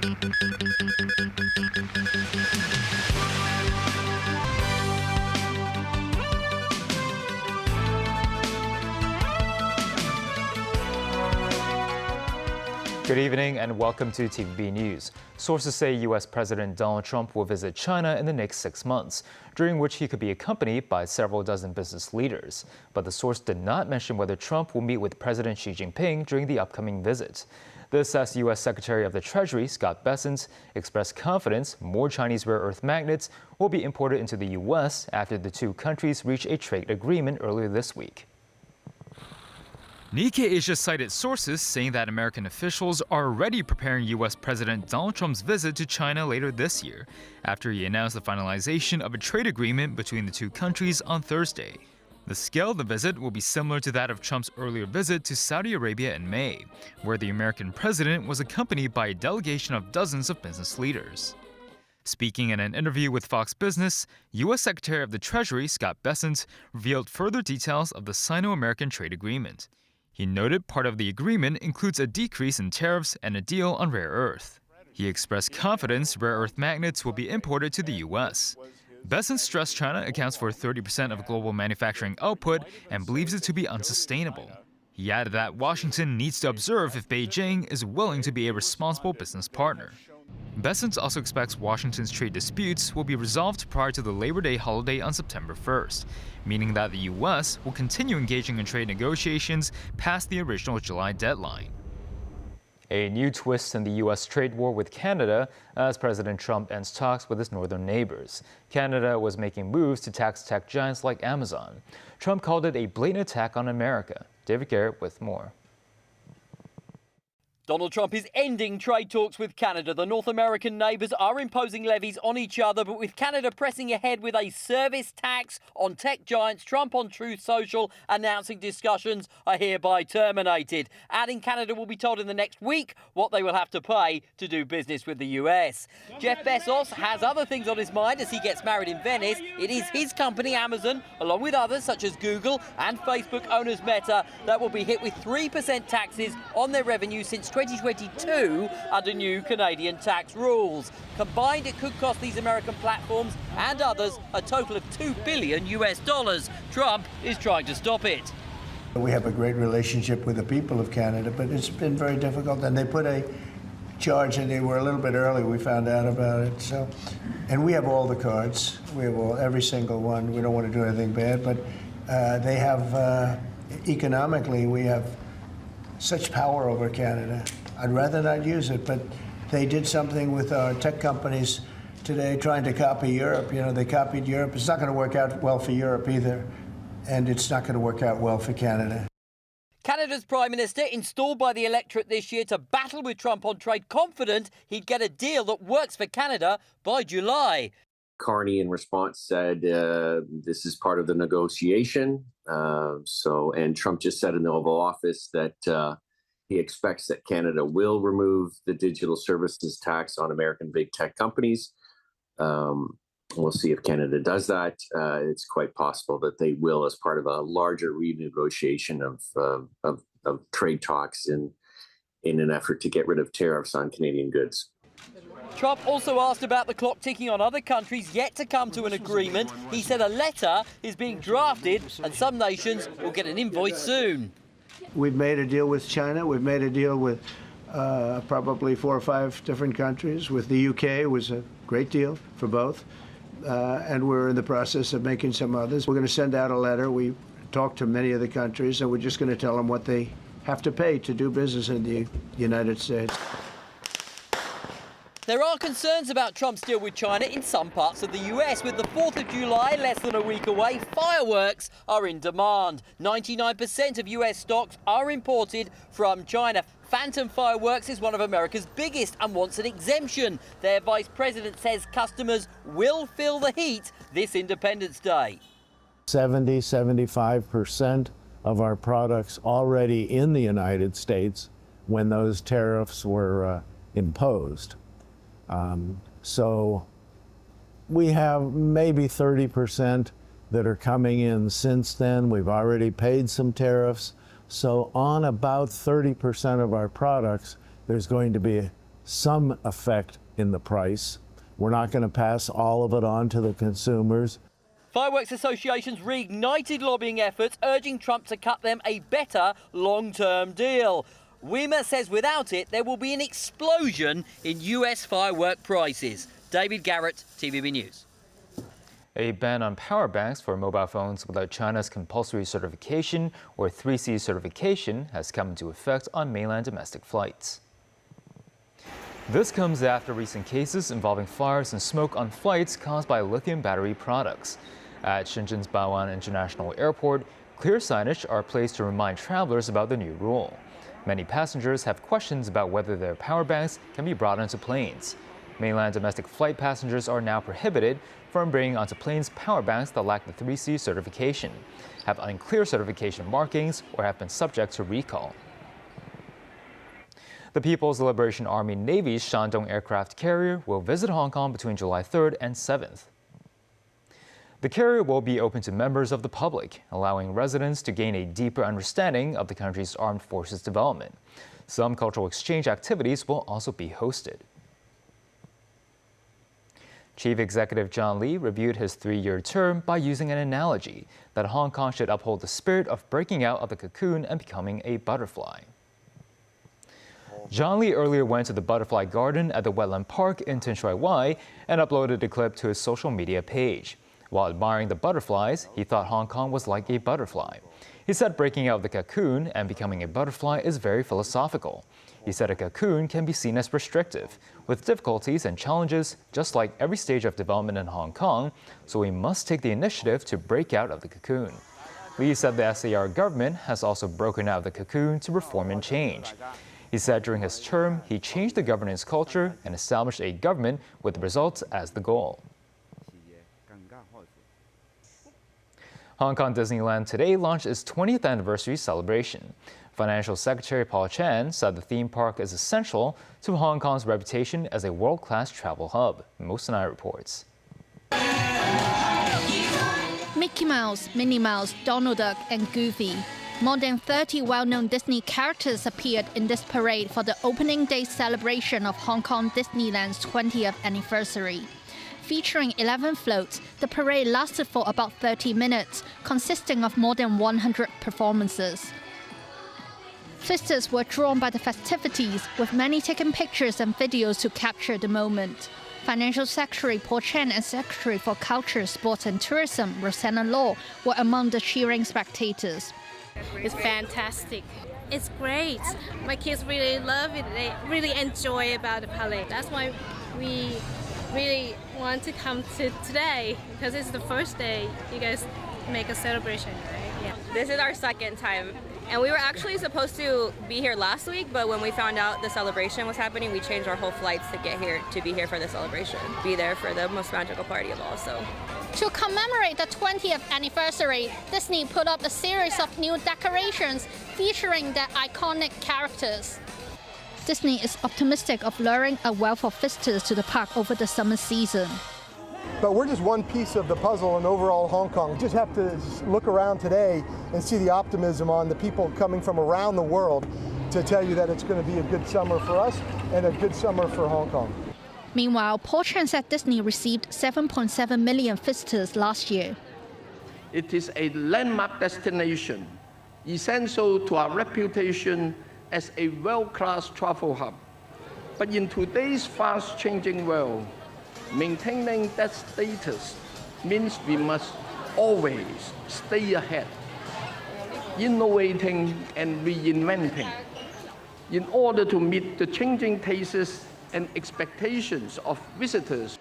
Good evening and welcome to TVB News. Sources say U.S. President Donald Trump will visit China in the next 6 months, during which he could be accompanied by several dozen business leaders. But the source did not mention whether Trump will meet with President Xi Jinping during the upcoming visit. This as U.S. Secretary of the Treasury Scott Bessent expressed confidence more Chinese rare earth magnets will be imported into the U.S. after the two countries reached a trade agreement earlier this week. Nikkei Asia cited sources saying that American officials are already preparing U.S. President Donald Trump's visit to China later this year, after he announced the finalization of a trade agreement between the two countries on Thursday. The scale of the visit will be similar to that of Trump's earlier visit to Saudi Arabia in May, where the American president was accompanied by a delegation of dozens of business leaders. Speaking in an interview with Fox Business, U.S. Secretary of the Treasury Scott Bessent revealed further details of the Sino-American trade agreement. He noted part of the agreement includes a decrease in tariffs and a deal on rare earth. He expressed confidence rare earth magnets will be imported to the U.S. Bessent stressed China accounts for 30% of global manufacturing output and believes it to be unsustainable. He added that Washington needs to observe if Beijing is willing to be a responsible business partner. Bessent also expects Washington's trade disputes will be resolved prior to the Labor Day holiday on September 1st, meaning that the U.S. will continue engaging in trade negotiations past the original July deadline. A new twist in the U.S. trade war with Canada as President Trump ends talks with his northern neighbors. Canada was making moves to tax tech giants like Amazon. Trump called it a blatant attack on America. David Garrett with more. Donald Trump is ending trade talks with Canada. The North American neighbours are imposing levies on each other, but with Canada pressing ahead with a service tax on tech giants, Trump on Truth Social announcing discussions are hereby terminated. Adding Canada will be told in the next week what they will have to pay to do business with the US. Jeff Bezos has other things on his mind as he gets married in Venice. It is his company, Amazon, along with others such as Google and Facebook owners Meta, that will be hit with 3% taxes on their revenue since 2022 under new Canadian tax rules. Combined, it could cost these American platforms and others a total of $2 billion US. Trump is trying to stop it. We have a great relationship with the people of Canada, but it's been very difficult, and they put a charge, and they were a little bit early. We found out about it. So, and we have all the cards. We have every single one. We don't want to do anything bad, but they have economically, we have such power over Canada. I'd rather not use it, but they did something with our tech companies today trying to copy Europe. You know, they copied Europe. It's not going to work out well for Europe either, and it's not going to work out well for Canada. Canada's Prime Minister, installed by the electorate this year to battle with Trump on trade, confident he'd get a deal that works for Canada by July. Carney, in response, said this is part of the negotiation. And Trump just said in the Oval Office that he expects that Canada will remove the digital services tax on American big tech companies. We'll see if Canada does that. It's quite possible that they will, as part of a larger renegotiation of trade talks in an effort to get rid of tariffs on Canadian goods. Trump also asked about the clock ticking on other countries yet to come to an agreement. He said a letter is being drafted and some nations will get an invoice soon. We've made a deal with China. We've made a deal with probably 4 or 5 different countries. With the UK, it was a great deal for both. And we're in the process of making some others. We're going to send out a letter. We talked to many of the countries, and we're just going to tell them what they have to pay to do business in the United States. There are concerns about Trump's deal with China in some parts of the US. With the 4th of July less than a week away, fireworks are in demand. 99% of US stocks are imported from China. Phantom Fireworks is one of America's biggest and wants an exemption. Their vice president says customers will feel the heat this Independence Day. 75% of our products already in the United States when those tariffs were imposed. So we have maybe 30% that are coming in since then. We've already paid some tariffs. So on about 30% of our products, there's going to be some effect in the price. We're not going to pass all of it on to the consumers. Fireworks associations reignited lobbying efforts, urging Trump to cut them a better long-term deal. Wimmer says without it, there will be an explosion in US firework prices. David Garrett, TVB News. A ban on power banks for mobile phones without China's compulsory certification or 3C certification has come into effect on mainland domestic flights. This comes after recent cases involving fires and smoke on flights caused by lithium battery products. At Shenzhen's Baoan International Airport, clear signage are placed to remind travelers about the new rule. Many passengers have questions about whether their power banks can be brought onto planes. Mainland domestic flight passengers are now prohibited from bringing onto planes power banks that lack the 3C certification, have unclear certification markings, or have been subject to recall. The People's Liberation Army Navy's Shandong aircraft carrier will visit Hong Kong between July 3rd and 7th. The carrier will be open to members of the public, allowing residents to gain a deeper understanding of the country's armed forces development. Some cultural exchange activities will also be hosted. Chief Executive John Lee reviewed his 3-year term by using an analogy that Hong Kong should uphold the spirit of breaking out of the cocoon and becoming a butterfly. John Lee earlier went to the butterfly garden at the Wetland Park in Tin Shui Wai and uploaded a clip to his social media page. While admiring the butterflies, he thought Hong Kong was like a butterfly. He said breaking out of the cocoon and becoming a butterfly is very philosophical. He said a cocoon can be seen as restrictive, with difficulties and challenges just like every stage of development in Hong Kong, so we must take the initiative to break out of the cocoon. Lee said the SAR government has also broken out of the cocoon to reform and change. He said during his term, he changed the governance culture and established a government with results as the goal. Hong Kong Disneyland today launched its 20th anniversary celebration. Financial Secretary Paul Chan said the theme park is essential to Hong Kong's reputation as a world-class travel hub. Mo Sinai reports. Mickey Mouse, Minnie Mouse, Donald Duck and Goofy. More than 30 well-known Disney characters appeared in this parade for the opening day celebration of Hong Kong Disneyland's 20th anniversary. Featuring 11 floats, the parade lasted for about 30 minutes, consisting of more than 100 performances. Visitors were drawn by the festivities, with many taking pictures and videos to capture the moment. Financial Secretary Paul Chan and Secretary for Culture, Sports and Tourism, Rosanna Law, were among the cheering spectators. It's fantastic. It's great. My kids really love it. They really enjoy about the parade. That's why we really want to come to today, because it's the first day you guys make a celebration, right? Yeah. This is our second time, and we were actually supposed to be here last week, but when we found out the celebration was happening, we changed our whole flights to get here, to be here for the celebration, be there for the most magical party of all. So, to commemorate the 20th anniversary, Disney put up a series of new decorations featuring their iconic characters. Disney is optimistic of luring a wealth of visitors to the park over the summer season. But we're just one piece of the puzzle in overall Hong Kong. We just have to look around today and see the optimism on the people coming from around the world to tell you that it's going to be a good summer for us and a good summer for Hong Kong. Meanwhile, Paul Chan said Disney received 7.7 million visitors last year. It is a landmark destination, essential to our reputation as a world-class travel hub. But in today's fast-changing world, maintaining that status means we must always stay ahead, innovating and reinventing in order to meet the changing tastes and expectations of visitors.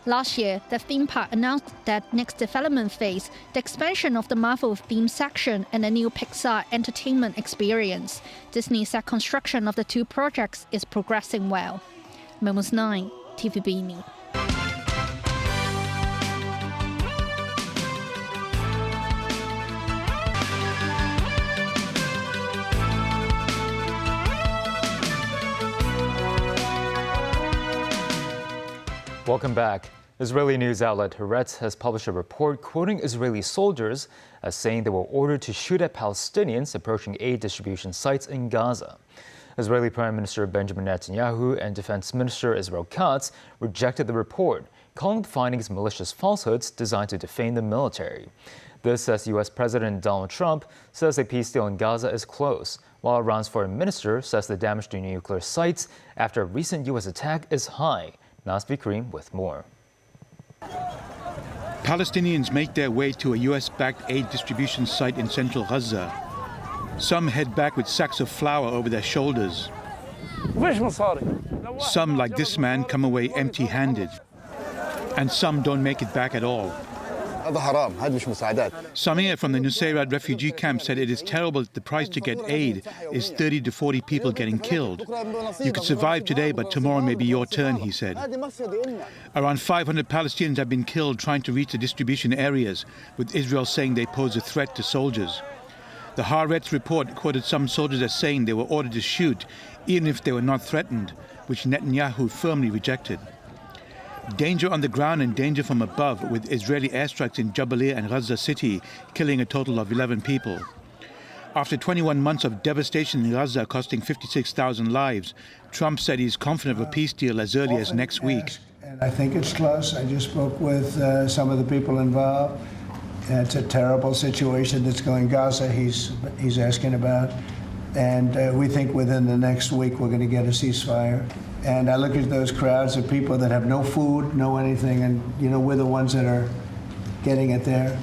Last year, the theme park announced that next development phase, the expansion of the Marvel theme section and a new Pixar entertainment experience. Disney said construction of the two projects is progressing well. Mo Sinai, TVB News. Welcome back. Israeli news outlet Haaretz has published a report quoting Israeli soldiers as saying they were ordered to shoot at Palestinians approaching aid distribution sites in Gaza. Israeli Prime Minister Benjamin Netanyahu and Defense Minister Israel Katz rejected the report, calling the findings malicious falsehoods designed to defame the military. This as U.S. President Donald Trump says a peace deal in Gaza is close, while Iran's foreign minister says the damage to nuclear sites after a recent U.S. attack is high. Nasbi Karim with more. Palestinians make their way to a U.S.-backed aid distribution site in central Gaza. Some head back with sacks of flour over their shoulders. Some, like this man, come away empty-handed. And some don't make it back at all. Samir from the Nusayrat refugee camp said it is terrible that the price to get aid is 30 to 40 people getting killed. You could survive today, but tomorrow may be your turn, he said. Around 500 Palestinians have been killed trying to reach the distribution areas, with Israel saying they pose a threat to soldiers. The Haaretz report quoted some soldiers as saying they were ordered to shoot, even if they were not threatened, which Netanyahu firmly rejected. Danger on the ground and danger from above, with Israeli airstrikes in Jabalia and Gaza City, killing a total of 11 people. After 21 months of devastation in Gaza costing 56,000 lives, Trump said he's confident of a peace deal as early as next week. And I think it's close. I just spoke with some of the people involved. It's a terrible situation that's going Gaza, he's asking about. And we think within the next week we're going to get a ceasefire. And I look at those crowds of people that have no food, no anything, and, you know, we're the ones that are getting it there.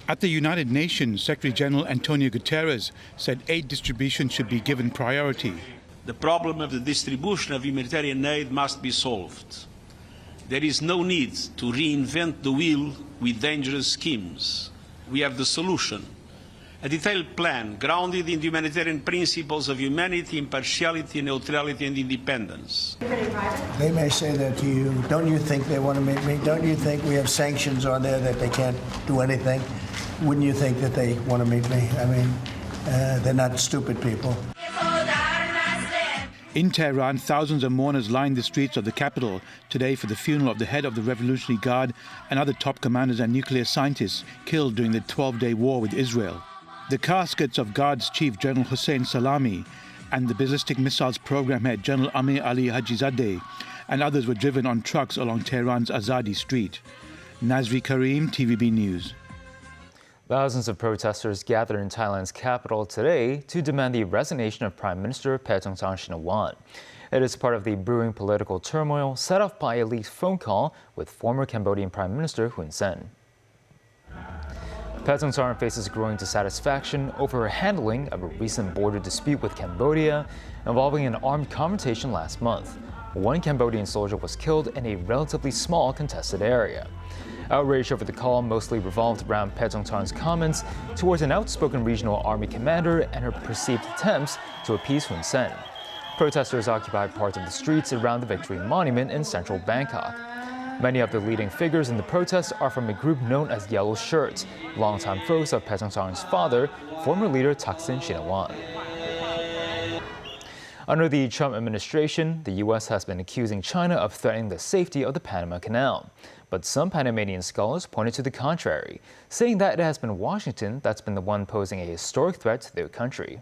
At the United Nations, Secretary General Antonio Guterres said aid distribution should be given priority. The problem of the distribution of humanitarian aid must be solved. There is no need to reinvent the wheel with dangerous schemes. We have the solution. A detailed plan grounded in the humanitarian principles of humanity, impartiality, neutrality and independence. They may say that to you. Don't you think they want to meet me? Don't you think we have sanctions on there that they can't do anything? Wouldn't you think that they want to meet me? I mean, they're not stupid people. In Tehran, thousands of mourners lined the streets of the capital today for the funeral of the head of the Revolutionary Guard and other top commanders and nuclear scientists killed during the 12-day war with Israel. The caskets of Guards Chief General Hossein Salami and the ballistic missiles program head General Amir Ali Hajizadeh and others were driven on trucks along Tehran's Azadi Street. Nazri Karim, TVB News. Thousands of protesters gathered in Thailand's capital today to demand the resignation of Prime Minister Paetongtarn Shinawatra. It is part of the brewing political turmoil set off by a leaked phone call with former Cambodian Prime Minister Hun Sen. Paetongtarn faces growing dissatisfaction over her handling of a recent border dispute with Cambodia involving an armed confrontation last month. One Cambodian soldier was killed in a relatively small contested area. Outrage over the call mostly revolved around Paetongtarn's comments towards an outspoken regional army commander and her perceived attempts to appease Hun Sen. Protesters occupied parts of the streets around the Victory Monument in central Bangkok. Many of the leading figures in the protests are from a group known as Yellow Shirts, longtime foes of Paetongtarn's father, former leader Thaksin Shinawatra. Under the Trump administration, the U.S. has been accusing China of threatening the safety of the Panama Canal. But some Panamanian scholars pointed to the contrary, saying that it has been Washington that's been the one posing a historic threat to their country.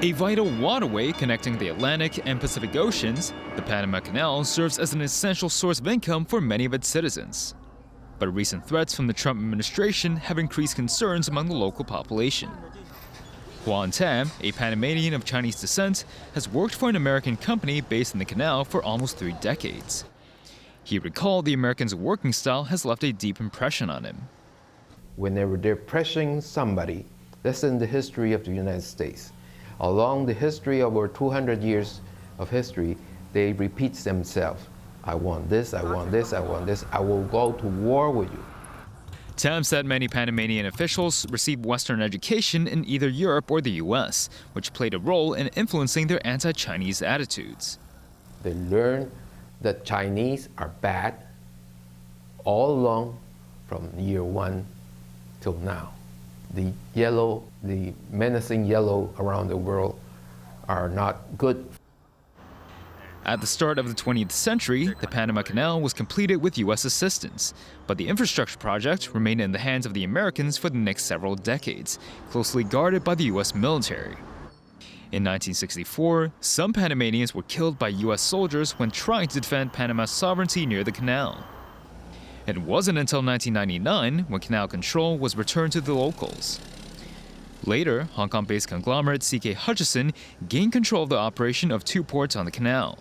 A vital waterway connecting the Atlantic and Pacific Oceans, the Panama Canal serves as an essential source of income for many of its citizens. But recent threats from the Trump administration have increased concerns among the local population. Juan Tam, a Panamanian of Chinese descent, has worked for an American company based in the canal for almost 3 decades. He recalled the Americans' working style has left a deep impression on him. Whenever they're pressuring somebody, that's in the history of the United States. Along the history of over 200 years of history, they repeat themselves. I want this, I want this, I want this. I will go to war with you. Tam said many Panamanian officials received Western education in either Europe or the U.S., which played a role in influencing their anti-Chinese attitudes. They learned that Chinese are bad all along from year 1 till now. The yellow, the menacing yellow around the world are not good. At the start of the 20th century, the Panama Canal was completed with U.S. assistance, but the infrastructure project remained in the hands of the Americans for the next several decades, closely guarded by the U.S. military. In 1964, some Panamanians were killed by U.S. soldiers when trying to defend Panama's sovereignty near the canal. It wasn't until 1999 when canal control was returned to the locals. Later, Hong Kong-based conglomerate CK Hutchison gained control of the operation of 2 ports on the canal.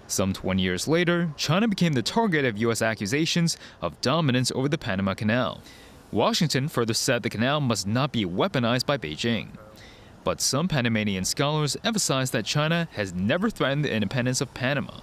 Some 20 years later, China became the target of U.S. accusations of dominance over the Panama Canal. Washington further said the canal must not be weaponized by Beijing. But some Panamanian scholars emphasize that China has never threatened the independence of Panama.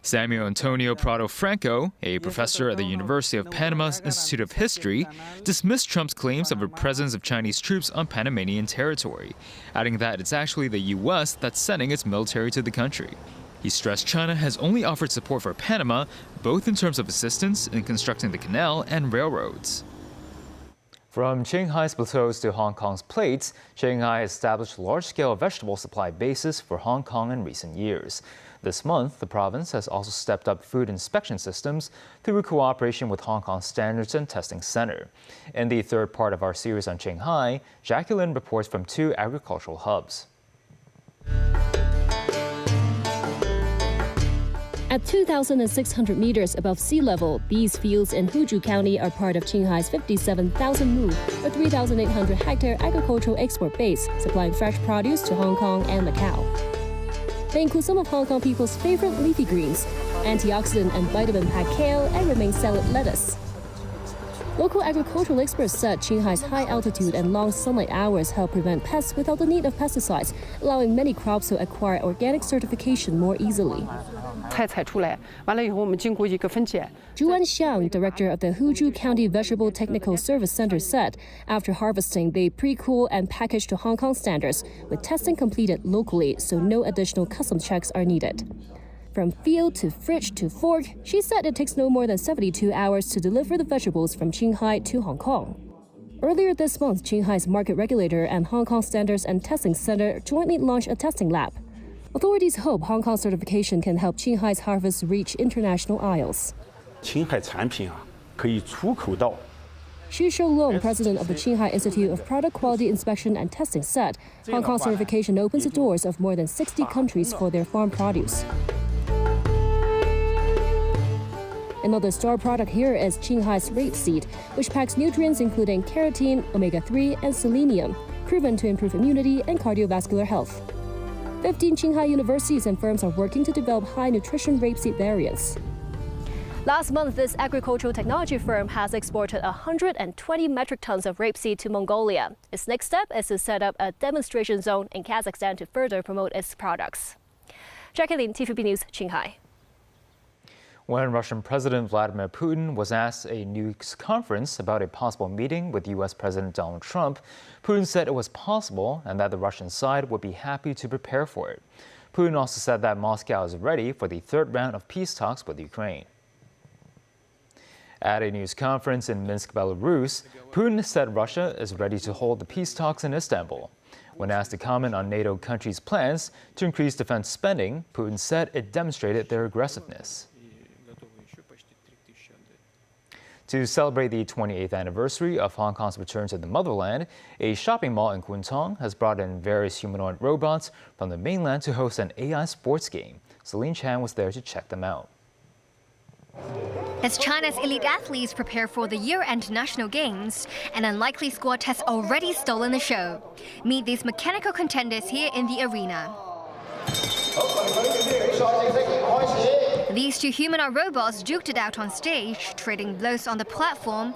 Samuel Antonio Prado Franco, a professor at the University of Panama's Institute of History, dismissed Trump's claims of a presence of Chinese troops on Panamanian territory, adding that it's actually the U.S. that's sending its military to the country. He stressed China has only offered support for Panama, both in terms of assistance in constructing the canal and railroads. From Shanghai's plateaus to Hong Kong's plates, Shanghai established large-scale vegetable supply bases for Hong Kong in recent years. This month, the province has also stepped up food inspection systems through a cooperation with Hong Kong Standards and Testing Center. In the third part of our series on Shanghai, Jacqueline reports from 2 agricultural hubs. At 2,600 meters above sea level, these fields in Huzhou County are part of Qinghai's 57,000 mu, or 3,800-hectare agricultural export base, supplying fresh produce to Hong Kong and Macau. They include some of Hong Kong people's favorite leafy greens, antioxidant and vitamin-packed kale, and romaine salad lettuce. Local agricultural experts said Qinghai's high altitude and long sunlight hours help prevent pests without the need of pesticides, allowing many crops to acquire organic certification more easily. Zhuan Xiang, director of the Huzhou County Vegetable Technical Service Center, said after harvesting, they pre-cool and package to Hong Kong standards, with testing completed locally, so no additional customs checks are needed. From field to fridge to fork, she said it takes no more than 72 hours to deliver the vegetables from Qinghai to Hong Kong. Earlier this month, Qinghai's market regulator and Hong Kong Standards and Testing Center jointly launched a testing lab. Authorities hope Hong Kong certification can help Qinghai's harvest reach international aisles. Xu Shoulong, president of the Qinghai Institute of Product Quality Inspection and Testing, said Hong Kong certification opens the doors of more than 60 countries for their farm produce. Another star product here is Qinghai's rapeseed, which packs nutrients including carotene, omega-3, and selenium, proven to improve immunity and cardiovascular health. 15 Qinghai universities and firms are working to develop high-nutrition rapeseed variants. Last month, this agricultural technology firm has exported 120 metric tons of rapeseed to Mongolia. Its next step is to set up a demonstration zone in Kazakhstan to further promote its products. Jacqueline, TVB News, Qinghai. When Russian President Vladimir Putin was asked a news conference about a possible meeting with U.S. President Donald Trump, Putin said it was possible and that the Russian side would be happy to prepare for it. Putin also said that Moscow is ready for the third round of peace talks with Ukraine. At a news conference in Minsk, Belarus, Putin said Russia is ready to hold the peace talks in Istanbul. When asked to comment on NATO countries' plans to increase defense spending, Putin said it demonstrated their aggressiveness. To celebrate the 28th anniversary of Hong Kong's return to the motherland, a shopping mall in Kwun Tong has brought in various humanoid robots from the mainland to host an AI sports game. Celine Chan was there to check them out. As China's elite athletes prepare for the year-end national games, an unlikely squad has already stolen the show. Meet these mechanical contenders here in the arena. These 2 humanoid robots duked it out on stage, trading blows on the platform,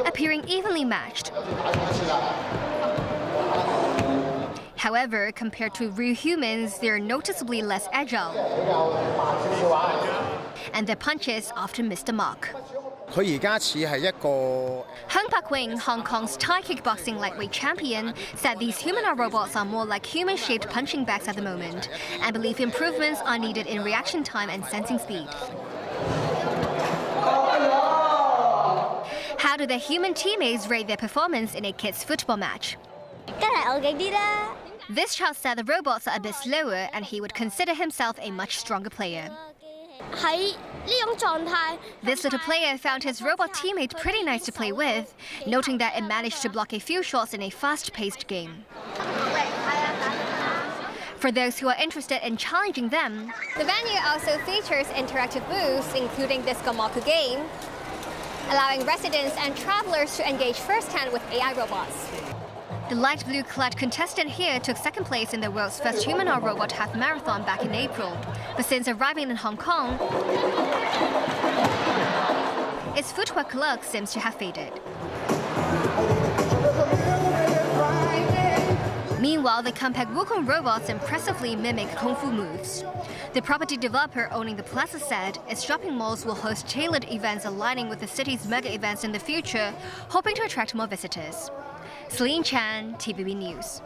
appearing evenly matched. However, compared to real humans, they're noticeably less agile, and their punches often miss the mark. Hung Pak-wing, Hong Kong's Thai kickboxing lightweight champion, said these humanoid robots are more like human-shaped punching bags at the moment, and believe improvements are needed in reaction time and sensing speed. How do their human teammates rate their performance in a kids' football match? This child said the robots are a bit slower, and he would consider himself a much stronger player. This little player found his robot teammate pretty nice to play with, noting that it managed to block a few shots in a fast-paced game. For those who are interested in challenging them, the venue also features interactive booths, including Disco Maku game, allowing residents and travelers to engage firsthand with AI robots. The light blue-clad contestant here took second place in the world's first humanoid robot half marathon back in April. But since arriving in Hong Kong, its footwork look seems to have faded. Meanwhile, the compact cocoon robots impressively mimic kung fu moves. The property developer owning the plaza said its shopping malls will host tailored events aligning with the city's mega events in the future, hoping to attract more visitors. Celine Chan, TVB News.